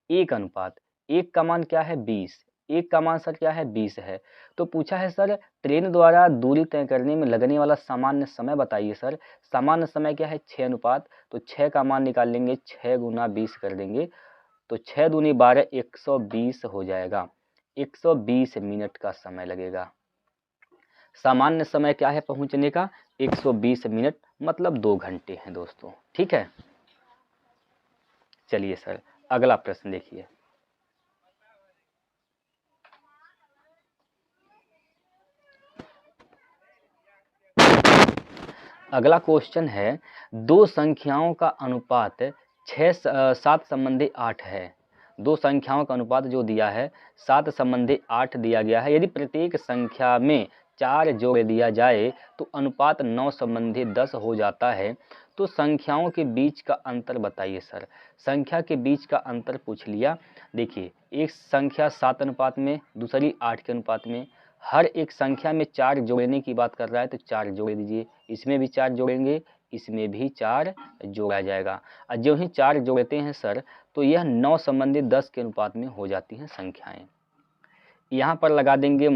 1 अनुपात, 1 का मान क्या है 20, 1 का मान सर क्या है 20 है। तो पूछा है सर ट्रेन द्वारा दूरी तय करने में लगने वाला सामान्य समय बताइए सर। सामान्य समय क्या है 6 अनुपात, तो 6 का मान निकाल लेंगे, 6 गुना 20 कर देंगे, तो 6 दूनी 12, 120 हो जाएगा, 120 मिनट का समय लगेगा। सामान्य समय क्या है पहुंचने का, 120 मिनट, मतलब 2 घंटे हैं दोस्तों। ठीक है, चलिए सर अगला प्रश्न देखिए। अगला क्वेश्चन है, दो संख्याओं का अनुपात 7 संबंधी 8 है। दो संख्याओं का अनुपात जो दिया है 7 संबंधी 8 दिया गया है। यदि प्रत्येक संख्या में 4 जोड़ दिया जाए तो अनुपात 9 संबंधी 10 हो जाता है। तो दोस्तों संख्याओं के बीच का अंतर बताइए सर। संख्या के बीच का अंतर पूछ लिया। देखिए एक संख्या 7 अनुपात में, दूसरी 8 के अनुपात में, हर एक संख्या में 4 जोड़ने की बात कर रहा है तो 4 जोड़ दीजिए। इसमें भी 4 जोड़ेंगे, इसमें भी 4 जोड़ा जाएगा। और जो ही 4 जोड़ते हैं सर तो यह 9 संबंधित 10 के अनुपात में हो जाती हैं संख्याएं। यहाँ पर लगा देंगे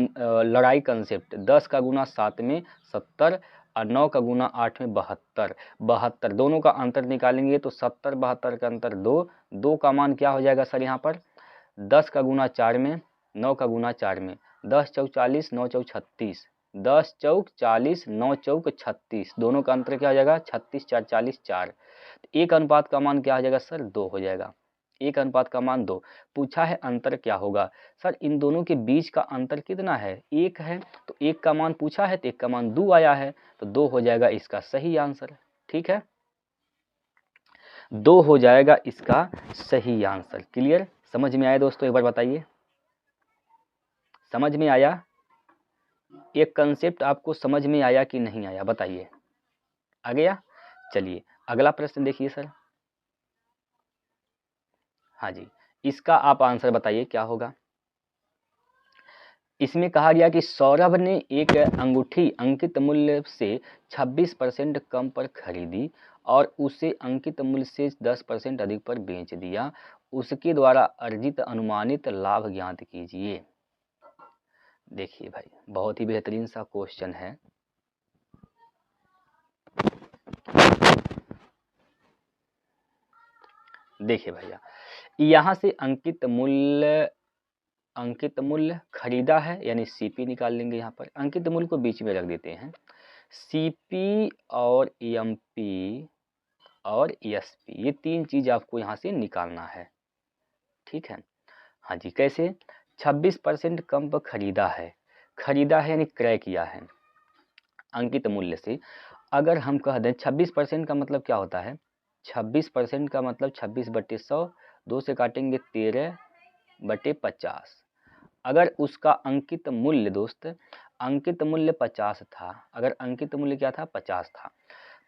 लड़ाई कंसेप्ट। 10 का गुना 7 में 70 और 9 का गुना 8 में 72। 72 दोनों का अंतर निकालेंगे तो 70 72 का अंतर 2। 2 का मान क्या हो जाएगा सर यहाँ पर 10 का गुना 4 में, 9 का गुना 4 में। 10 चौक 40, 9 चौक 36। 10 चौक 40, 9 चौक 36। दोनों का अंतर क्या हो जाएगा 36 4 40 4। एक अनुपात का मान क्या हो जाएगा सर 2 हो जाएगा। एक अनुपात का मान 2। पूछा है अंतर क्या होगा सर, इन दोनों के बीच का अंतर कितना है 1 है, तो 1 का मान पूछा है तो 1 का मान 2 आया है तो 2 हो जाएगा इसका सही आंसर। ठीक है, 2 हो जाएगा इसका सही आंसर। क्लियर, समझ में आया दोस्तों, एक बार बताइए समझ में आया? एक कंसेप्ट आपको समझ में आया कि नहीं आया बताइए, आ गया? चलिए अगला प्रश्न देखिए सर। हाँ जी, इसका आप आंसर बताइए क्या होगा। इसमें कहा गया कि सौरभ ने एक अंगूठी अंकित मूल्य से 26% कम पर खरीदी और उसे अंकित मूल्य से 10% अधिक पर बेच दिया। उसके द्वारा अर्जित अनुमानित लाभ ज्ञात कीजिए। देखिए भाई बहुत ही बेहतरीन सा क्वेश्चन है। देखिए भैया यहाँ से अंकित मूल्य खरीदा है यानी सीपी निकाल लेंगे। यहाँ पर अंकित मूल्य को बीच में रख देते हैं। सीपी और एमपी और एसपी ये तीन चीज आपको यहाँ से निकालना है। ठीक है, हाँ जी, कैसे 26% कम पर खरीदा है यानी क्रय किया है अंकित मूल्य से। अगर हम कह दें 26% का मतलब क्या होता है, 26% का मतलब 26/100, 2 से काटेंगे 13/50। अगर उसका अंकित मूल्य दोस्त अंकित मूल्य 50 था, अगर अंकित मूल्य क्या था 50 था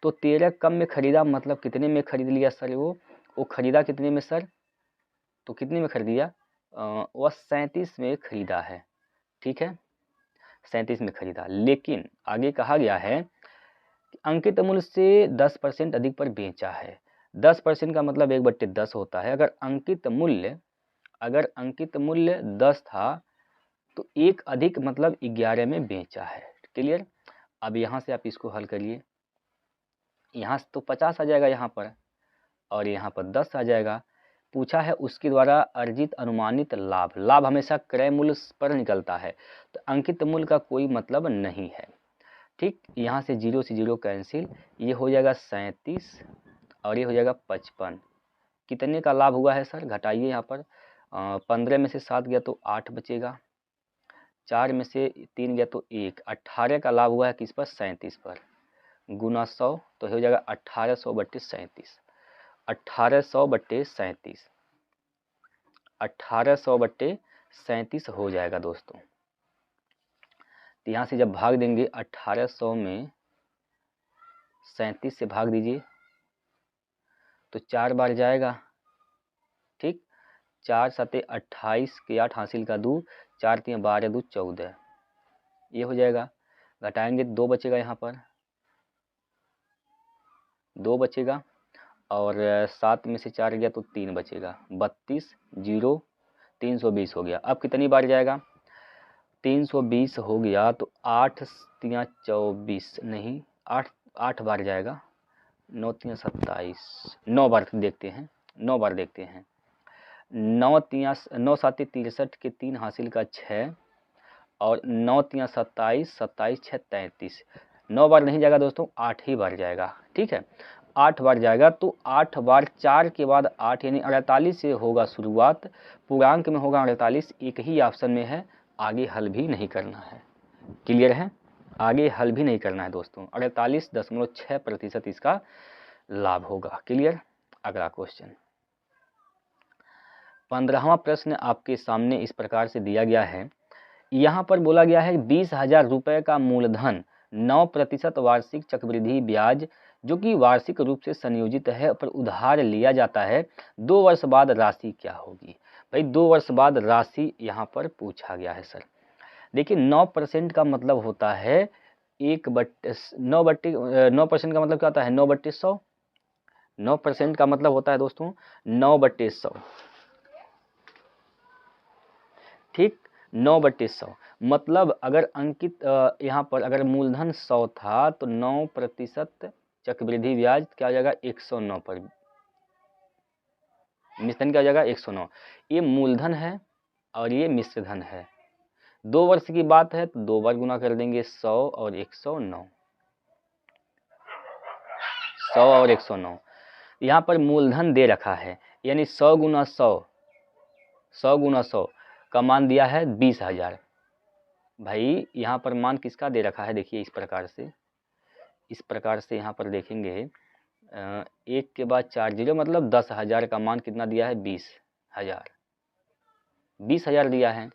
तो 13 कम में खरीदा मतलब कितने में खरीद लिया सर, वो खरीदा कितने में सर, तो कितने में खरीद लिया वह 37 में खरीदा है। ठीक है, 37 में खरीदा। लेकिन आगे कहा गया है कि अंकित मूल्य से 10% अधिक पर बेचा है। 10% का मतलब 1/10 होता है। अगर अंकित मूल्य 10 था तो एक अधिक मतलब 11 में बेचा है। क्लियर, अब यहाँ से आप इसको हल करिए। यहाँ से तो 50 आ जाएगा यहाँ पर और यहाँ पर 10 आ जाएगा। पूछा है उसके द्वारा अर्जित अनुमानित लाभ। लाभ हमेशा क्रय मूल्य पर निकलता है तो अंकित मूल्य का कोई मतलब नहीं है। ठीक, यहाँ से 0 से 0 कैंसिल, ये हो जाएगा 37 और ये हो जाएगा 55। कितने का लाभ हुआ है सर, घटाइए यहाँ पर 15 में से 7 गया तो 8 बचेगा, 4 में से 3 गया तो 1, 18 का लाभ हुआ है किस पर 37 पर, गुना 100 तो हो जाएगा 1800/37। 1800/37 1800/37 हो जाएगा दोस्तों। तो यहाँ से जब भाग देंगे 1800 में 37 से भाग दीजिए तो 4 बार जाएगा। ठीक, 4 7 28 के 8 हासिल का 2, 4 3 12 2 14, ये हो जाएगा। घटाएंगे 2 बचेगा, यहाँ पर 2 बचेगा और 7 में से 4 गया तो 3 बचेगा, 32 0 320 हो गया। अब कितनी बार जाएगा 320 हो गया तो 8 3 24 नहीं 8 बार जाएगा, 9 3 27, 9 बार देखते हैं, 9 बार देखते हैं। 9 7 63 के 3 हासिल का 6 और 9 3 27 27 6 33, 9 बार नहीं जाएगा दोस्तों, 8 ही बार जाएगा। ठीक है, 8 बार जाएगा तो 8 बार 4 के बाद 8 यानी 48 से होगा शुरुआत, पूर्णांक में होगा 48, एक ही ऑप्शन में है, आगे हल भी नहीं करना है। क्लियर है, आगे हल भी नहीं करना है दोस्तों। 48.6% इसका लाभ होगा। क्लियर, अगला क्वेश्चन 15वां प्रश्न आपके सामने इस प्रकार से दिया गया है। यहाँ पर बोला गया है 20,000 रुपये का मूलधन 9% वार्षिक चक्रवृद्धि ब्याज जो कि वार्षिक रूप से संयोजित है पर उधार लिया जाता है, 2 वर्ष बाद राशि क्या होगी? भाई 2 वर्ष बाद राशि यहाँ पर पूछा गया है सर। देखिए 9% का मतलब होता है 9% का मतलब क्या होता है 9/100। 9% का मतलब होता है दोस्तों 9/100, ठीक। 9/100 मतलब अगर अंकित यहाँ पर अगर मूलधन 100 था तो 9% चक्रवृद्धि ब्याज क्या हो जाएगा 109 पर, मिश्रधन क्या हो जाएगा 109। ये मूलधन है और ये मिश्रधन है। 2 वर्ष की बात है तो 2 बार गुना कर देंगे 100 और 109, 100 और 109। यहाँ पर मूलधन दे रखा है यानी 100 गुना 100, 100 गुना 100 का मान दिया है 20,000। भाई यहाँ पर मान किसका दे रखा है, देखिए इस प्रकार से यहाँ पर देखेंगे 1 के बाद 4 जीरो मतलब 10,000 का मान कितना दिया है 20,000, 20,000 दिया है।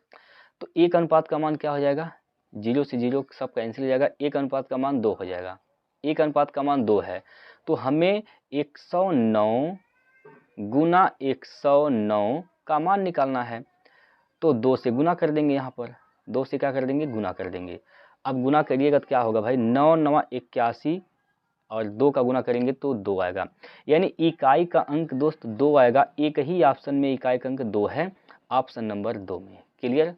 तो 1 अनुपात का मान क्या हो जाएगा, 0 से 0 सब कैंसिल हो जाएगा, 1 अनुपात का मान 2 हो जाएगा। 1 अनुपात का मान 2 है तो हमें 109 गुना 109 का मान निकालना है तो 2 से गुना कर देंगे। यहाँ पर 2 से क्या कर देंगे, गुना कर देंगे। अब गुना करिएगा तो क्या होगा भाई 9 9 81 और 2 का गुना करेंगे तो 2 आएगा, यानी इकाई का अंक दोस्त 2 आएगा। एक ही ऑप्शन में इकाई का अंक 2 है, ऑप्शन नंबर 2 में। क्लियर?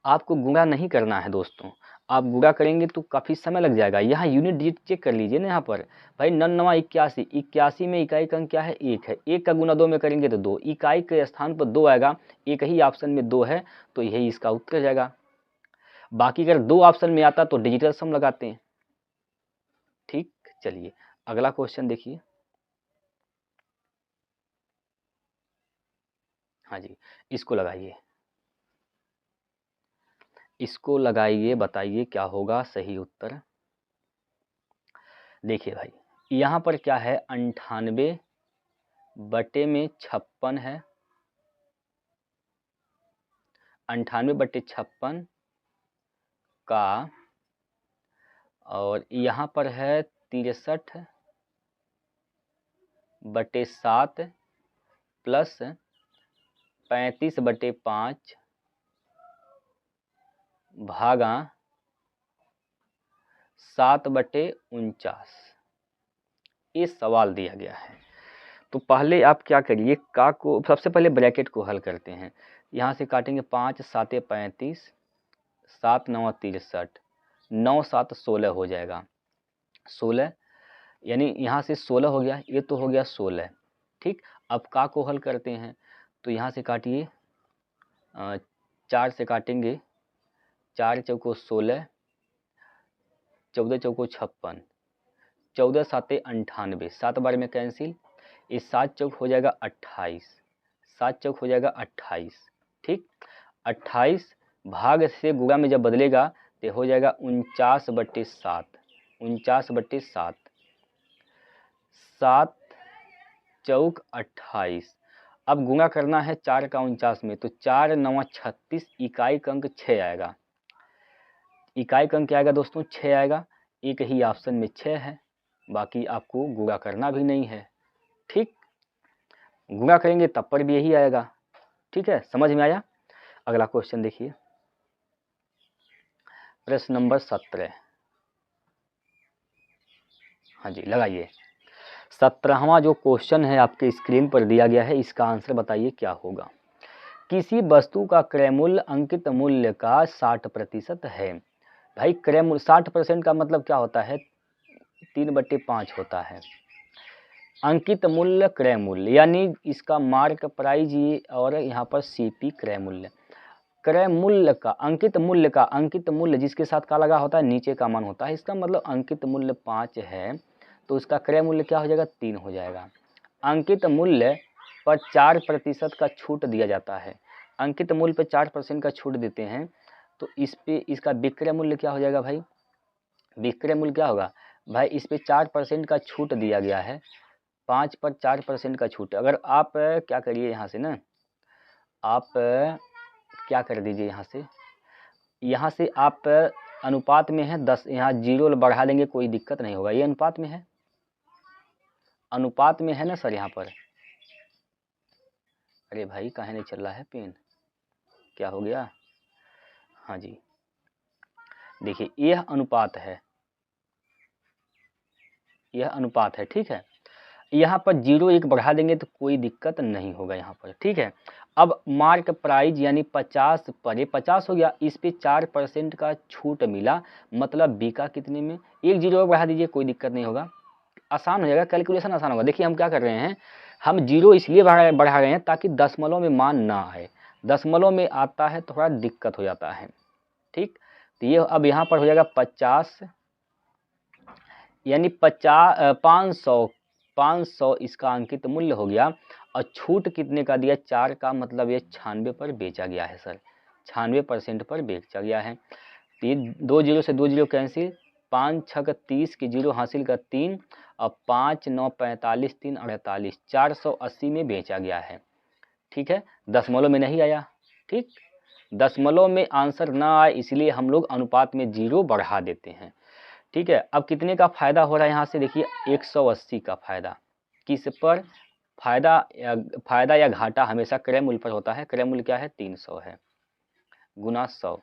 आपको गुणा नहीं करना है दोस्तों, आप गुणा करेंगे तो काफ़ी समय लग जाएगा। यहाँ यूनिट डिजिट चेक कर लीजिए ना, यहाँ पर भाई 9 9 81, 81 में इकाई का अंक क्या है 1 है, 1 का गुना 2 में करेंगे तो 2, इकाई के स्थान पर 2 आएगा, एक ही ऑप्शन में 2 है तो यही इसका उत्तर जाएगा। बाकी अगर 2 ऑप्शन में आता तो डिजिटल सम लगाते हैं। ठीक, चलिए अगला क्वेश्चन देखिए। हाँ जी, इसको लगाइए, बताइए क्या होगा सही उत्तर। देखिए भाई यहाँ पर क्या है 98 बटे में 56 है, 98 बटे 56 का, और यहाँ पर है 63 बटे 7 प्लस 35 बटे 5 भागा 7 बटे 49। ये सवाल दिया गया है तो पहले आप क्या करिए, का को सबसे पहले ब्रैकेट को हल करते हैं। यहाँ से काटेंगे 5 7 35, 7 9 63, 9 7 16 हो जाएगा, 16 यानी यहाँ से 16 हो गया, ये तो हो गया 16। ठीक, अब का को हल करते हैं तो यहाँ से काटिए 4 से काटेंगे, 4 चौको 16, 14 चौको 56, 14 साते 98, 7 बार में कैंसिल, इस 7 चौक हो जाएगा 28, 7 चौक हो जाएगा 28। ठीक, 28 भाग से गुणा में जब बदलेगा तो हो जाएगा 49 बटे 7, 49 बटे 7, 7 चौक 28। अब गुणा करना है 4 का 49 में तो 4 9 36, इकाई का अंक 6 आएगा। इकाई का अंक क्या आएगा दोस्तों 6 आएगा, एक ही ऑप्शन में 6 है, बाकी आपको गुणा करना भी नहीं है। ठीक, गुणा करेंगे तब पर भी यही आएगा। ठीक है, समझ में आया? अगला क्वेश्चन देखिए, प्रश्न नंबर 17। हाँ जी, लगाइए। 17वां जो क्वेश्चन है आपके स्क्रीन पर दिया गया है, इसका आंसर बताइए क्या होगा। किसी वस्तु का क्रय मूल्य अंकित मूल्य का 60% है। भाई क्रय मूल्य 60% का मतलब क्या होता है 3/5 होता है। अंकित मूल्य क्रय मूल्य यानी इसका मार्क प्राइस ये, और यहाँ पर सीपी क्रय मूल्य। क्रय मूल्य का अंकित मूल्य जिसके साथ का लगा होता है नीचे का मान होता है, इसका मतलब अंकित मूल्य 5 है तो उसका क्रय मूल्य क्या हो जाएगा 3 हो जाएगा। अंकित मूल्य पर 4% का छूट दिया जाता है, अंकित मूल्य पर 4% का छूट देते हैं तो इस पे इसका विक्रय मूल्य क्या हो जाएगा भाई, विक्रय मूल्य क्या होगा भाई, इस पे 4% का छूट दिया गया है, 5 पर 4% का छूट। अगर आप क्या करिए यहाँ से ना, आप क्या कर दीजिए यहाँ से आप अनुपात में है 10, यहाँ 0 बढ़ा देंगे कोई दिक्कत नहीं होगा। ये अनुपात में है, अनुपात में है ना सर यहाँ पर। अरे भाई काहे नहीं चल रहा है पेन, क्या हो गया? हाँ जी, देखिए यह अनुपात है, यह अनुपात है, ठीक है। यहाँ पर 0 बढ़ा देंगे तो कोई दिक्कत नहीं होगा यहाँ पर, ठीक है। अब मार्क प्राइज यानी 50 पर, ये 50 हो गया, इस पे 4% का छूट मिला, मतलब बिका कितने में? 1 0 बढ़ा दीजिए, कोई दिक्कत नहीं होगा, आसान हो जाएगा, कैलकुलेशन आसान होगा। देखिए हम क्या कर रहे हैं, हम 0 इसलिए बढ़ा रहे हैं ताकि दशमलव में मान ना आए, दशमलव में आता है तो थोड़ा दिक्कत हो जाता है, ठीक। तो ये अब यहाँ पर हो जाएगा 50 यानी 500 इसका अंकित मूल्य हो गया, और छूट कितने का दिया? 4 का, मतलब ये 96 पर बेचा गया है सर, 96% पर बेचा गया है। तो ये 2 0 से 2 0 कैंसिल, 5 6 30 की 0 हासिल का 3, और 5 9 45 3 48, 480 में बेचा गया है, ठीक है। दशमलव में नहीं आया, ठीक, दशमलव में आंसर ना आए इसलिए हम लोग अनुपात में 0 बढ़ा देते हैं, ठीक है। अब कितने का फायदा हो रहा है यहाँ से देखिए, 180 का फायदा। किस पर फायदा या घाटा हमेशा क्रय मूल्य पर होता है। क्रय मूल्य क्या है? 300 है, गुना 100,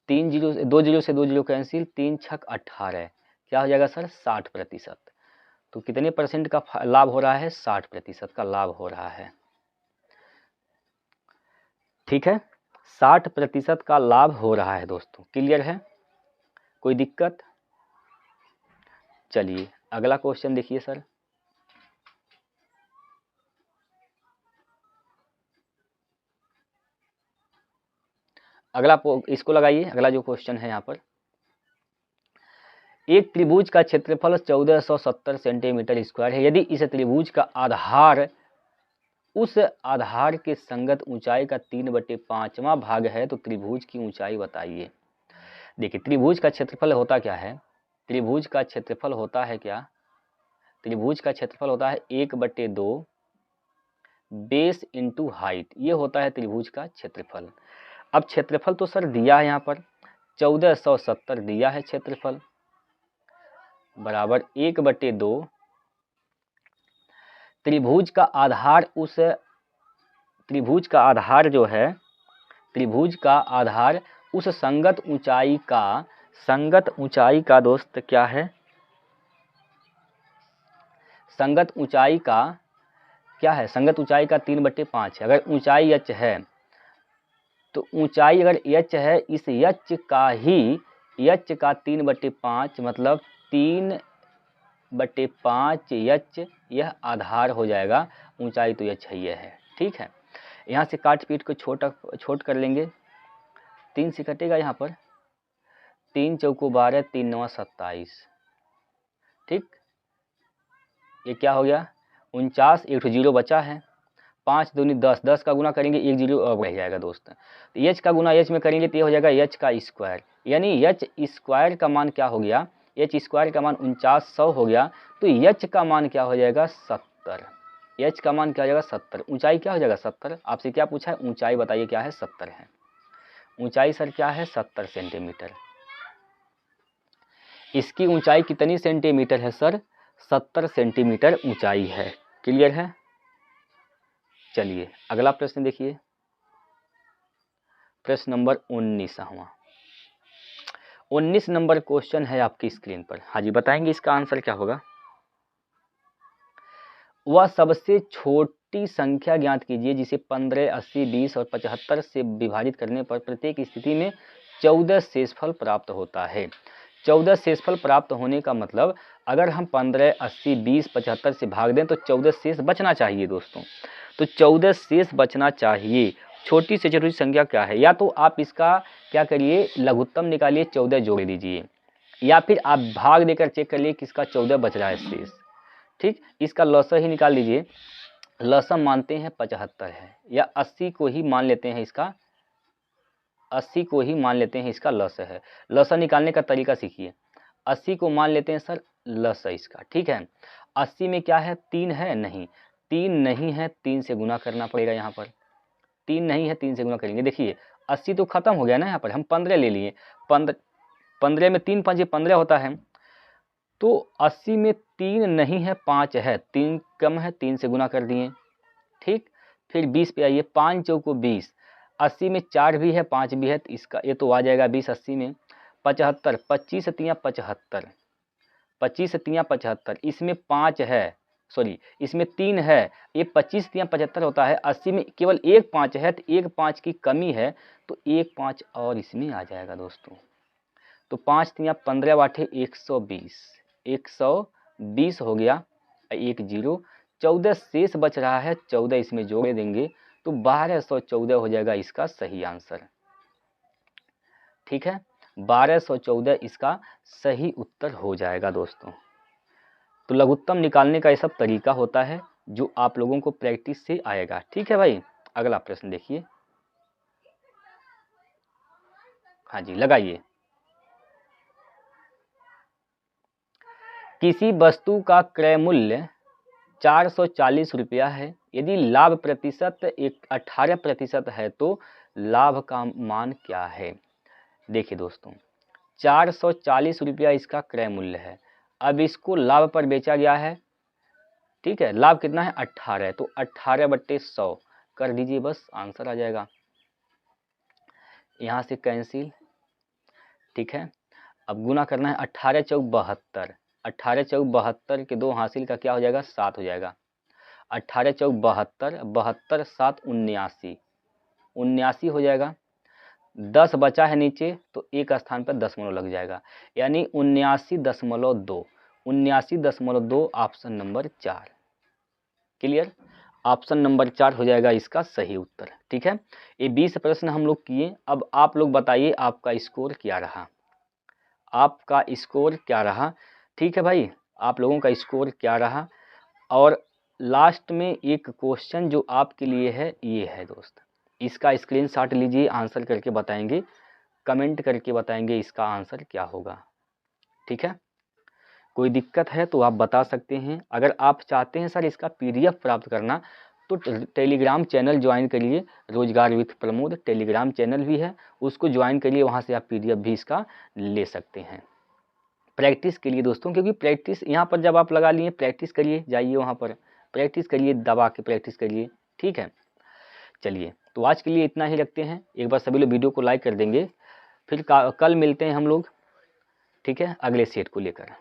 2 0 से 2 0 कैंसिल, 3 6 18, क्या हो जाएगा सर? 60%। तो कितने परसेंट का लाभ हो रहा है? 60% का लाभ हो रहा है, ठीक है। 60% का लाभ हो रहा है दोस्तों, क्लियर है? कोई दिक्कत? चलिए अगला क्वेश्चन देखिए सर। अगला इसको लगाइए, अगला जो क्वेश्चन है यहाँ पर, एक त्रिभुज का क्षेत्रफल 1470 सेंटीमीटर स्क्वायर है। यदि इस त्रिभुज का आधार उस आधार के संगत ऊंचाई का 3/5वां भाग है तो त्रिभुज की ऊंचाई बताइए। देखिए त्रिभुज का क्षेत्रफल होता क्या है? त्रिभुज का क्षेत्रफल होता है क्या? त्रिभुज का क्षेत्रफल होता है 1/2 बेस इंटू हाइट, ये होता है त्रिभुज का क्षेत्रफल। अब क्षेत्रफल तो सर दिया है यहाँ पर 1470 दिया है क्षेत्रफल, बराबर 1/2 त्रिभुज का आधार, उस त्रिभुज का आधार जो है, त्रिभुज का आधार उस संगत ऊंचाई का दोस्त क्या है? संगत ऊंचाई का क्या है? संगत ऊंचाई का 3/5 है। अगर ऊंचाई h है तो ऊंचाई अगर h है, इस h का ही h का 3/5 मतलब 3/5 h यह आधार हो जाएगा। ऊंचाई तो h ही है, ठीक है। यहाँ से काट पीट को छोट कर लेंगे, 3 से कटेगा यहाँ पर, 3 चौको 12, 3 9 27, ठीक। ये क्या हो गया? 49, एक 0 बचा है, 5 दूनी 10, 10 का गुना करेंगे 1 0 अब रह जाएगा दोस्त। तो h का गुना h में करेंगे तो ये हो जाएगा h का स्क्वायर, यानी h स्क्वायर का मान क्या हो गया? h स्क्वायर का मान 4900 हो गया, तो h का मान क्या हो जाएगा? 70। h का मान क्या हो जाएगा? 70। ऊंचाई क्या हो जाएगा? 70। आपसे क्या पूछा है? ऊंचाई बताइए क्या है? 70 है। ऊंचाई सर क्या है? 70 सेंटीमीटर। इसकी ऊंचाई कितनी सेंटीमीटर है सर? 70 सेंटीमीटर ऊंचाई है, क्लियर है? चलिए अगला प्रश्न देखिए, प्रश्न नंबर 19 नंबर क्वेश्चन है आपकी स्क्रीन पर। हाँ जी, बताएंगे इसका आंसर क्या होगा? वह सबसे छोटी संख्या ज्ञात कीजिए जिसे 15, 80, 20 और 75 से विभाजित करने पर प्रत्येक स्थिति में 14 शेषफल प्राप्त होता है। 14 शेषफल प्राप्त होने का मतलब अगर हम 15, 80, 20, 75 से भाग दें तो 14 शेष बचना चाहिए दोस्तों। तो 14 शेष बचना चाहिए। छोटी से छोटी संख्या क्या है? या तो आप इसका क्या करिए, लघुत्तम निकालिए, 14 जोड़ दीजिए, या फिर आप भाग देकर चेक कर लिए किसका 14 बच रहा है शेष, ठीक। इसका लसम ही निकाल लीजिए, लसम मानते हैं 75 है, या 80 को ही मान लेते हैं, इसका 80 को ही मान लेते हैं इसका लसम है। लसम निकालने का तरीका सीखिए। 80 को मान लेते हैं सर लसम इसका, ठीक है। 80 में क्या है? 3 है? नहीं, 3 नहीं है, 3 से गुना करना पड़ेगा। यहाँ पर 3 नहीं है, 3 से गुना करेंगे। देखिए 80 तो खत्म हो गया ना, यहाँ पर हम 15 ले लिए, 15 में 3 5 15 होता है। तो 80 में 3 नहीं है, 5 है, 3 कम है, 3 से गुना कर दिए, ठीक। फिर 20 पे आइए, 5 चौको 20, 80 में 4 भी है, 5 भी है, तो इसका ये तो आ जाएगा 20 80 में। 75, 25 तियाँ 75, 25 तियाँ 75, इसमें 5 है, सॉरी इसमें 3 है, ये 25 तियाँ 75 होता है। 80 में केवल एक 5 है, तो एक 5 की कमी है, तो एक 5 और इसमें आ जाएगा दोस्तों। तो 5 तियाँ 15 बाटे 120, 120 हो गया, एक 0, 14 शेष बच रहा है, 14 इसमें जोड़ देंगे तो 1214 हो जाएगा इसका सही आंसर, ठीक है। 1214 इसका सही उत्तर हो जाएगा दोस्तों। तो लघुत्तम निकालने का ये सब तरीका होता है जो आप लोगों को प्रैक्टिस से आएगा, ठीक है भाई। अगला प्रश्न देखिए, हाँ जी लगाइए। किसी वस्तु का क्रय मूल्य 440 रुपया है, यदि लाभ प्रतिशत 18% है तो लाभ का मान क्या है। देखिए दोस्तों, 440 रुपया इसका क्रय मूल्य है, अब इसको लाभ पर बेचा गया है, ठीक है। लाभ कितना है 18, तो 18/100 कर दीजिए, बस आंसर आ जाएगा। यहाँ से कैंसिल, ठीक है। अब गुना करना है, 18 चौक 72, 18 चौक 72 के 2 हासिल का क्या हो जाएगा 7 हो जाएगा। 18 चौक 72, 72 7 79, 79 हो जाएगा। 10 बचा है नीचे, तो एक स्थान पर दशमलव लग जाएगा, यानी 79.2, 79.2 option number 4। Clear, option number 4 हो जाएगा इसका सही उत्तर, ठीक है। ये 20 प्रश्न हम लोग किए। अब आप लोग बताइए आपका स्कोर क्या रहा, आपका स्कोर क्या रहा, ठीक है भाई, आप लोगों का स्कोर क्या रहा। और लास्ट में एक क्वेश्चन जो आपके लिए है, ये है दोस्त, इसका स्क्रीनशॉट लीजिए, आंसर करके बताएंगे, कमेंट करके बताएंगे इसका आंसर क्या होगा, ठीक है। कोई दिक्कत है तो आप बता सकते हैं। अगर आप चाहते हैं सर इसका PDF प्राप्त करना, तो टेलीग्राम चैनल ज्वाइन करिए, रोजगार विथ प्रमोद टेलीग्राम चैनल भी है, उसको ज्वाइन करिए, वहाँ से आप PDF भी इसका ले सकते हैं प्रैक्टिस के लिए दोस्तों। क्योंकि प्रैक्टिस यहाँ पर जब आप लगा लिए, प्रैक्टिस करिए, जाइए वहाँ पर प्रैक्टिस करिए, दबा के प्रैक्टिस करिए, ठीक है। चलिए, तो आज के लिए इतना ही रखते हैं। एक बार सभी लोग वीडियो को लाइक कर देंगे, फिर कल मिलते हैं हम लोग, ठीक है, अगले सेट को लेकर।